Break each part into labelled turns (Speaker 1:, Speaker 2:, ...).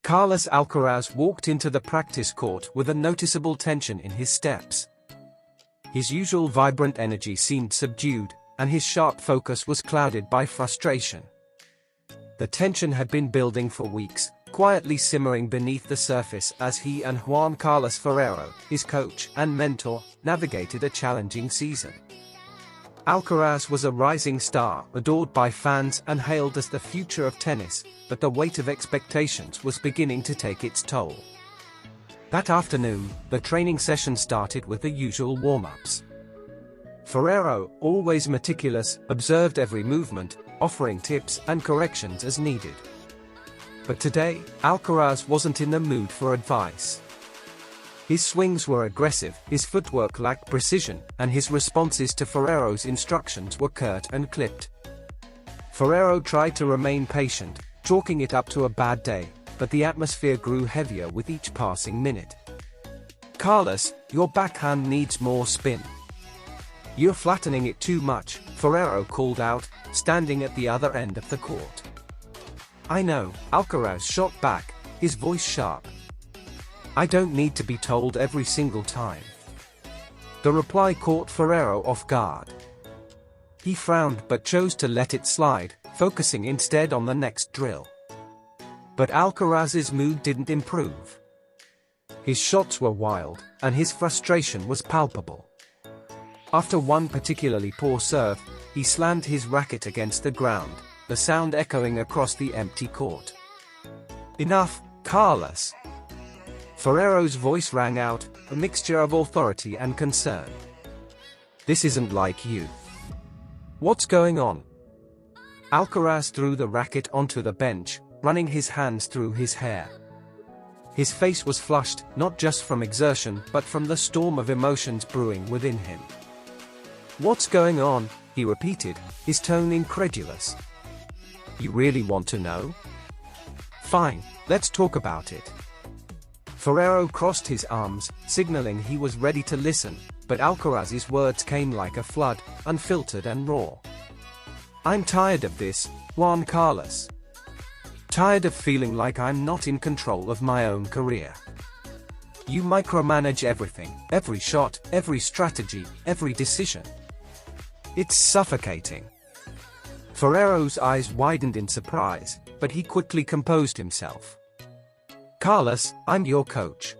Speaker 1: Carlos Alcaraz walked into the practice court with a noticeable tension in his steps. His usual vibrant energy seemed subdued, and his sharp focus was clouded by frustration. The tension had been building for weeks, quietly simmering beneath the surface as he and Juan Carlos Ferrero, his coach and mentor, navigated a challenging season. Alcaraz was a rising star, adored by fans and hailed as the future of tennis, but the weight of expectations was beginning to take its toll. That afternoon, the training session started with the usual warm-ups. Ferrero, always meticulous, observed every movement, offering tips and corrections as needed. But today, Alcaraz wasn't in the mood for advice. His swings were aggressive, his footwork lacked precision, and his responses to Ferrero's instructions were curt and clipped. Ferrero tried to remain patient, chalking it up to a bad day, but the atmosphere grew heavier with each passing minute. "Carlos, your backhand needs more spin. You're flattening it too much," Ferrero called out, standing at the other end of the court. "I know," Alcaraz shot back, his voice sharp. "I don't need to be told every single time." The reply caught Ferrero off guard. He frowned but chose to let it slide, focusing instead on the next drill. But Alcaraz's mood didn't improve. His shots were wild, and his frustration was palpable. After one particularly poor serve, he slammed his racket against the ground, the sound echoing across the empty court. "Enough, Carlos!" Ferrero's voice rang out, a mixture of authority and concern. "This isn't like you. What's going on?" Alcaraz threw the racket onto the bench, running his hands through his hair. His face was flushed, not just from exertion but from the storm of emotions brewing within him. "What's going on?" he repeated, his tone incredulous. "You really want to know? Fine, let's talk about it." Ferrero crossed his arms, signaling he was ready to listen, but Alcaraz's words came like a flood, unfiltered and raw. "I'm tired of this, Juan Carlos. Tired of feeling like I'm not in control of my own career. You micromanage everything, every shot, every strategy, every decision. It's suffocating." Ferrero's eyes widened in surprise, but he quickly composed himself. "Carlos, I'm your coach.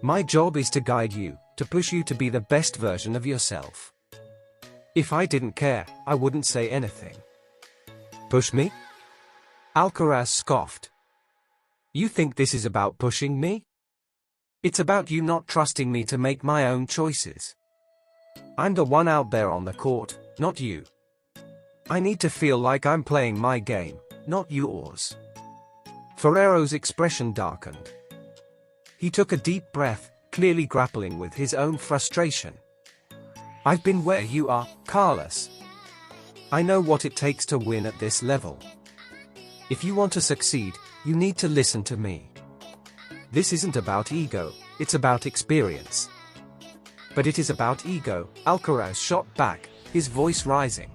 Speaker 1: My job is to guide you, to push you to be the best version of yourself. If I didn't care, I wouldn't say anything." "Push me?" Alcaraz scoffed. "You think this is about pushing me? It's about you not trusting me to make my own choices. I'm the one out there on the court, not you. I need to feel like I'm playing my game, not yours." Ferrero's expression darkened. He took a deep breath, clearly grappling with his own frustration. "I've been where you are, Carlos. I know what it takes to win at this level. If you want to succeed, you need to listen to me. This isn't about ego, it's about experience." "But it is about ego," Alcaraz shot back, his voice rising.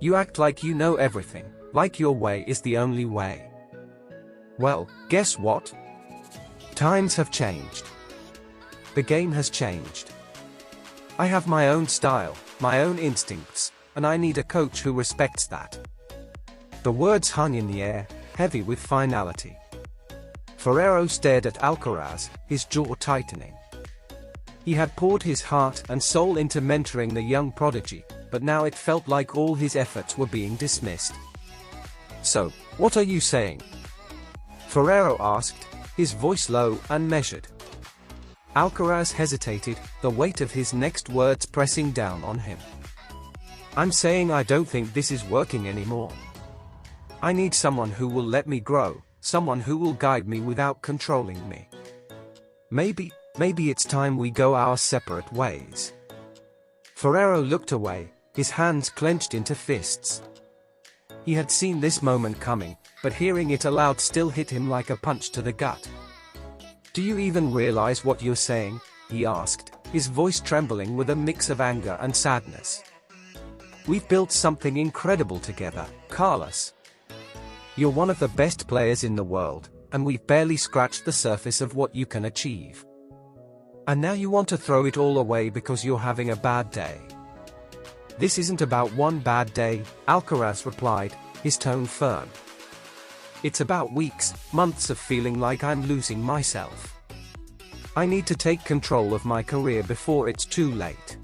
Speaker 1: "You act like you know everything, like your way is the only way. Well, guess what? Times have changed. The game has changed. I have my own style, my own instincts, and I need a coach who respects that." The words hung in the air, heavy with finality. Ferrero stared at Alcaraz, his jaw tightening. He had poured his heart and soul into mentoring the young prodigy, but now it felt like all his efforts were being dismissed. "So, what are you saying?" Ferrero asked, his voice low and measured. Alcaraz hesitated, the weight of his next words pressing down on him. "I'm saying I don't think this is working anymore. I need someone who will let me grow, someone who will guide me without controlling me. Maybe it's time we go our separate ways." Ferrero looked away, his hands clenched into fists. He had seen this moment coming, but hearing it aloud still hit him like a punch to the gut. "Do you even realize what you're saying?" he asked, his voice trembling with a mix of anger and sadness. "We've built something incredible together, Carlos. You're one of the best players in the world, and we've barely scratched the surface of what you can achieve. And now you want to throw it all away because you're having a bad day. This isn't about one bad day, Alcaraz replied, his tone firm. It's about weeks, months of feeling like I'm losing myself. I need to take control of my career before it's too late.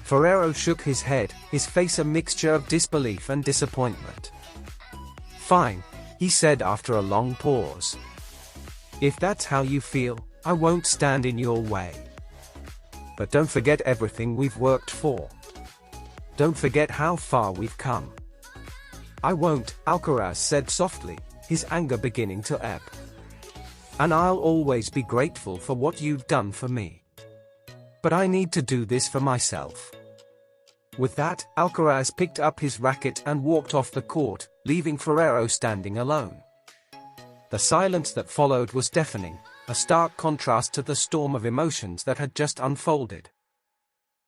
Speaker 1: Ferrero shook his head, his face a mixture of disbelief and disappointment. Fine, he said after a long pause. If that's how you feel, I won't stand in your way. But don't forget everything we've worked for. Don't forget how far we've come. I won't, Alcaraz said softly, his anger beginning to ebb. And I'll always be grateful for what you've done for me. But I need to do this for myself. With that, Alcaraz picked up his racket and walked off the court, leaving Ferrero standing alone. The silence that followed was deafening, a stark contrast to the storm of emotions that had just unfolded.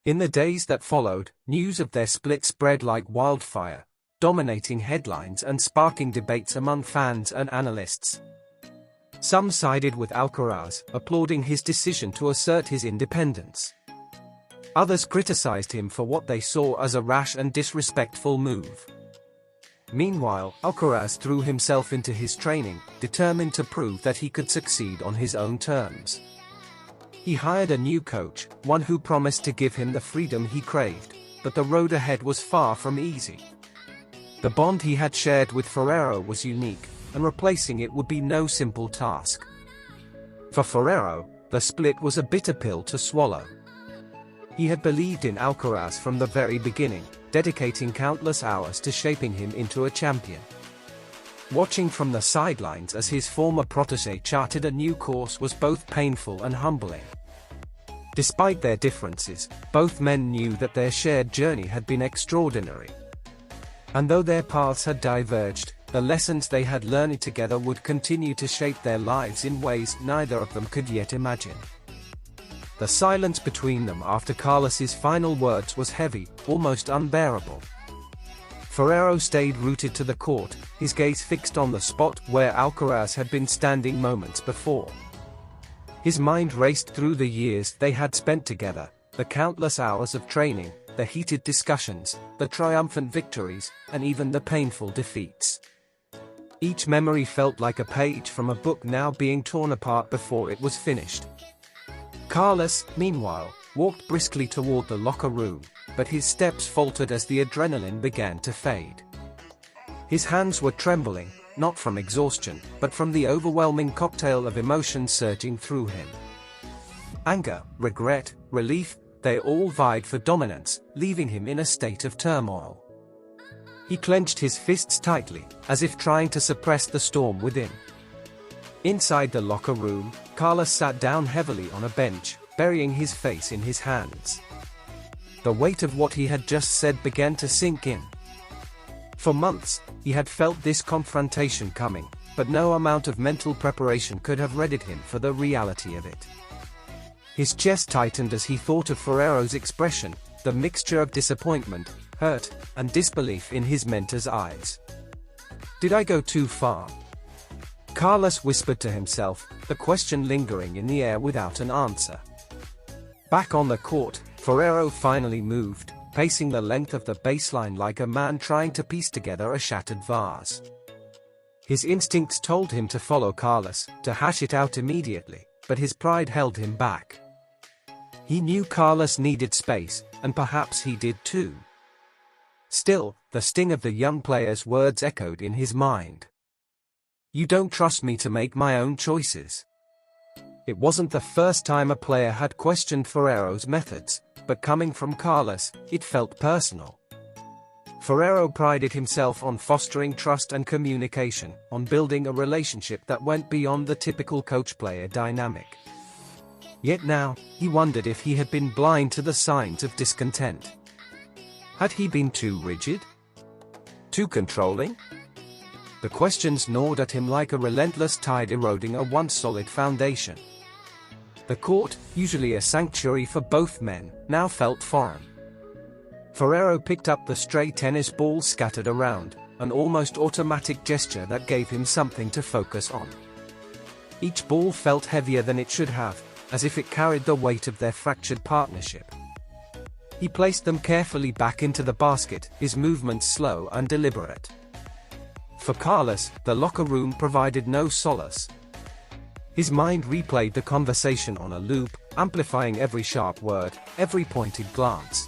Speaker 1: In the days that followed, news of their split spread like wildfire, dominating headlines and sparking debates among fans and analysts. Some sided with Alcaraz, applauding his decision to assert his independence. Others criticized him for what they saw as a rash and disrespectful move. Meanwhile, Alcaraz threw himself into his training, determined to prove that he could succeed on his own terms. He hired a new coach, one who promised to give him the freedom he craved, but the road ahead was far from easy. The bond he had shared with Ferrero was unique, and replacing it would be no simple task. For Ferrero, the split was a bitter pill to swallow. He had believed in Alcaraz from the very beginning, dedicating countless hours to shaping him into a champion. Watching from the sidelines as his former protégé charted a new course was both painful and humbling. Despite their differences, both men knew that their shared journey had been extraordinary. And though their paths had diverged, the lessons they had learned together would continue to shape their lives in ways neither of them could yet imagine. The silence between them after Carlos's final words was heavy, almost unbearable. Ferrero stayed rooted to the court, his gaze fixed on the spot where Alcaraz had been standing moments before. His mind raced through the years they had spent together, the countless hours of training, the heated discussions, the triumphant victories, and even the painful defeats. Each memory felt like a page from a book now being torn apart before it was finished. Carlos, meanwhile, walked briskly toward the locker room, but his steps faltered as the adrenaline began to fade. His hands were trembling, not from exhaustion, but from the overwhelming cocktail of emotions surging through him. Anger, regret, relief, they all vied for dominance, leaving him in a state of turmoil. He clenched his fists tightly, as if trying to suppress the storm within. Inside the locker room, Carlos sat down heavily on a bench, burying his face in his hands. The weight of what he had just said began to sink in. For months, he had felt this confrontation coming, but no amount of mental preparation could have readied him for the reality of it. His chest tightened as he thought of Ferrero's expression, the mixture of disappointment, hurt, and disbelief in his mentor's eyes. Did I go too far? Carlos whispered to himself, the question lingering in the air without an answer. Back on the court, Ferrero finally moved, pacing the length of the baseline like a man trying to piece together a shattered vase. His instincts told him to follow Carlos, to hash it out immediately, but his pride held him back. He knew Carlos needed space, and perhaps he did too. Still, the sting of the young player's words echoed in his mind. You don't trust me to make my own choices. It wasn't the first time a player had questioned Ferrero's methods, but coming from Carlos, it felt personal. Ferrero prided himself on fostering trust and communication, on building a relationship that went beyond the typical coach-player dynamic. Yet now, he wondered if he had been blind to the signs of discontent. Had he been too rigid? Too controlling? The questions gnawed at him like a relentless tide eroding a once solid foundation. The court, usually a sanctuary for both men, now felt foreign. Ferrero picked up the stray tennis balls scattered around, an almost automatic gesture that gave him something to focus on. Each ball felt heavier than it should have, as if it carried the weight of their fractured partnership. He placed them carefully back into the basket, his movements slow and deliberate. For Carlos, the locker room provided no solace. His mind replayed the conversation on a loop, amplifying every sharp word, every pointed glance.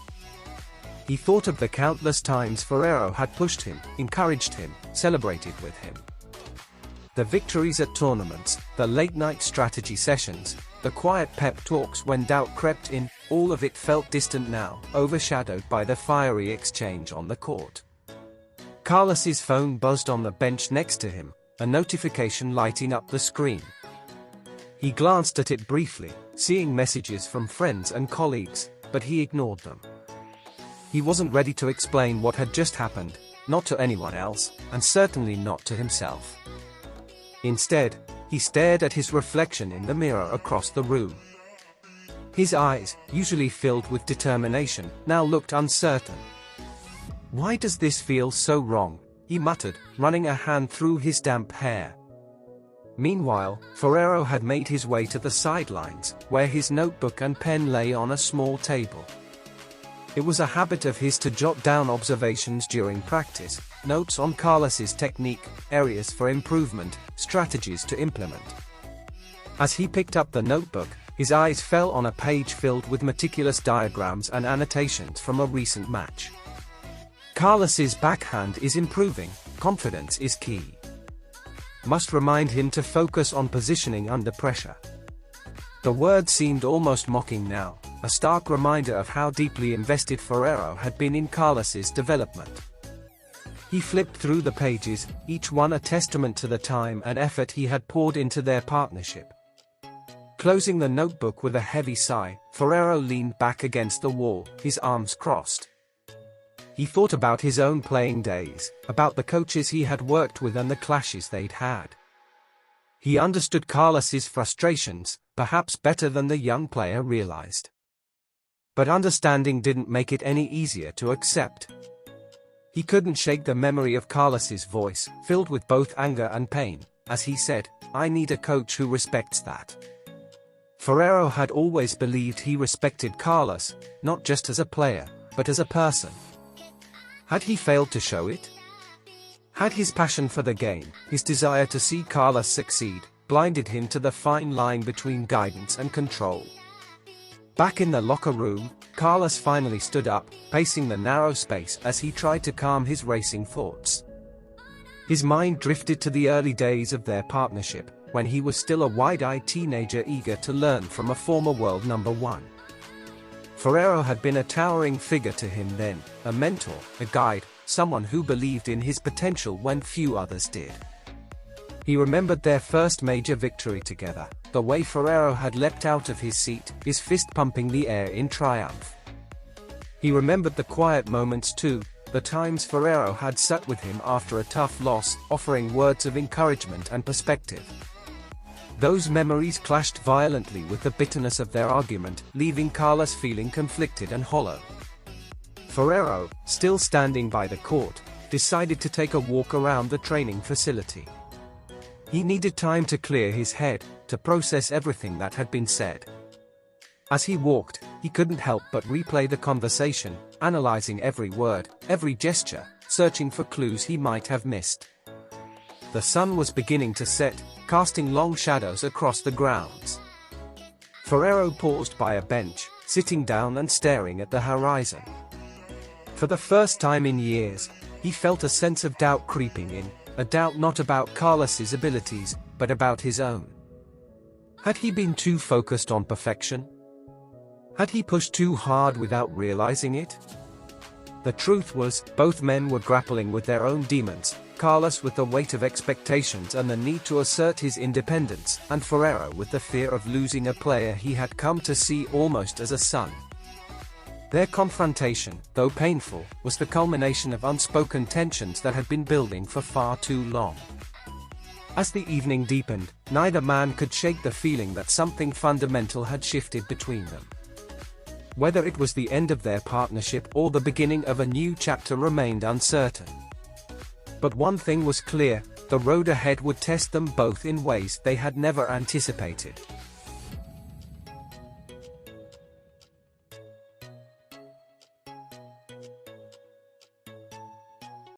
Speaker 1: He thought of the countless times Ferrero had pushed him, encouraged him, celebrated with him. The victories at tournaments, the late-night strategy sessions, the quiet pep talks when doubt crept in, all of it felt distant now, overshadowed by the fiery exchange on the court. Carlos's phone buzzed on the bench next to him, a notification lighting up the screen. He glanced at it briefly, seeing messages from friends and colleagues, but he ignored them. He wasn't ready to explain what had just happened, not to anyone else, and certainly not to himself. Instead, he stared at his reflection in the mirror across the room. His eyes, usually filled with determination, now looked uncertain. "Why does this feel so wrong?" he muttered, running a hand through his damp hair. Meanwhile, Ferrero had made his way to the sidelines, where his notebook and pen lay on a small table. It was a habit of his to jot down observations during practice, notes on Carlos's technique, areas for improvement, strategies to implement. As he picked up the notebook, his eyes fell on a page filled with meticulous diagrams and annotations from a recent match. Carlos's backhand is improving, confidence is key. Must remind him to focus on positioning under pressure. The words seemed almost mocking now, a stark reminder of how deeply invested Ferrero had been in Carlos's development. He flipped through the pages, each one a testament to the time and effort he had poured into their partnership. Closing the notebook with a heavy sigh, Ferrero leaned back against the wall, his arms crossed. He thought about his own playing days, about the coaches he had worked with and the clashes they'd had. He understood Carlos's frustrations, perhaps better than the young player realized. But understanding didn't make it any easier to accept. He couldn't shake the memory of Carlos's voice, filled with both anger and pain, as he said, "I need a coach who respects that." Ferrero had always believed he respected Carlos, not just as a player, but as a person. Had he failed to show it? Had his passion for the game, his desire to see Carlos succeed, blinded him to the fine line between guidance and control? Back in the locker room, Carlos finally stood up, pacing the narrow space as he tried to calm his racing thoughts. His mind drifted to the early days of their partnership, when he was still a wide-eyed teenager eager to learn from a former world number one. Ferrero had been a towering figure to him then, a mentor, a guide, someone who believed in his potential when few others did. He remembered their first major victory together, the way Ferrero had leapt out of his seat, his fist pumping the air in triumph. He remembered the quiet moments too, the times Ferrero had sat with him after a tough loss, offering words of encouragement and perspective. Those memories clashed violently with the bitterness of their argument, leaving Carlos feeling conflicted and hollow. Ferrero, still standing by the court, decided to take a walk around the training facility. He needed time to clear his head, to process everything that had been said. As he walked, he couldn't help but replay the conversation, analyzing every word, every gesture, searching for clues he might have missed. The sun was beginning to set, casting long shadows across the grounds. Ferrero paused by a bench, sitting down and staring at the horizon. For the first time in years, he felt a sense of doubt creeping in, a doubt not about Carlos's abilities, but about his own. Had he been too focused on perfection? Had he pushed too hard without realizing it? The truth was, both men were grappling with their own demons, Carlos with the weight of expectations and the need to assert his independence, and Ferrero with the fear of losing a player he had come to see almost as a son. Their confrontation, though painful, was the culmination of unspoken tensions that had been building for far too long. As the evening deepened, neither man could shake the feeling that something fundamental had shifted between them. Whether it was the end of their partnership or the beginning of a new chapter remained uncertain. But one thing was clear, The road ahead would test them both in ways they had never anticipated.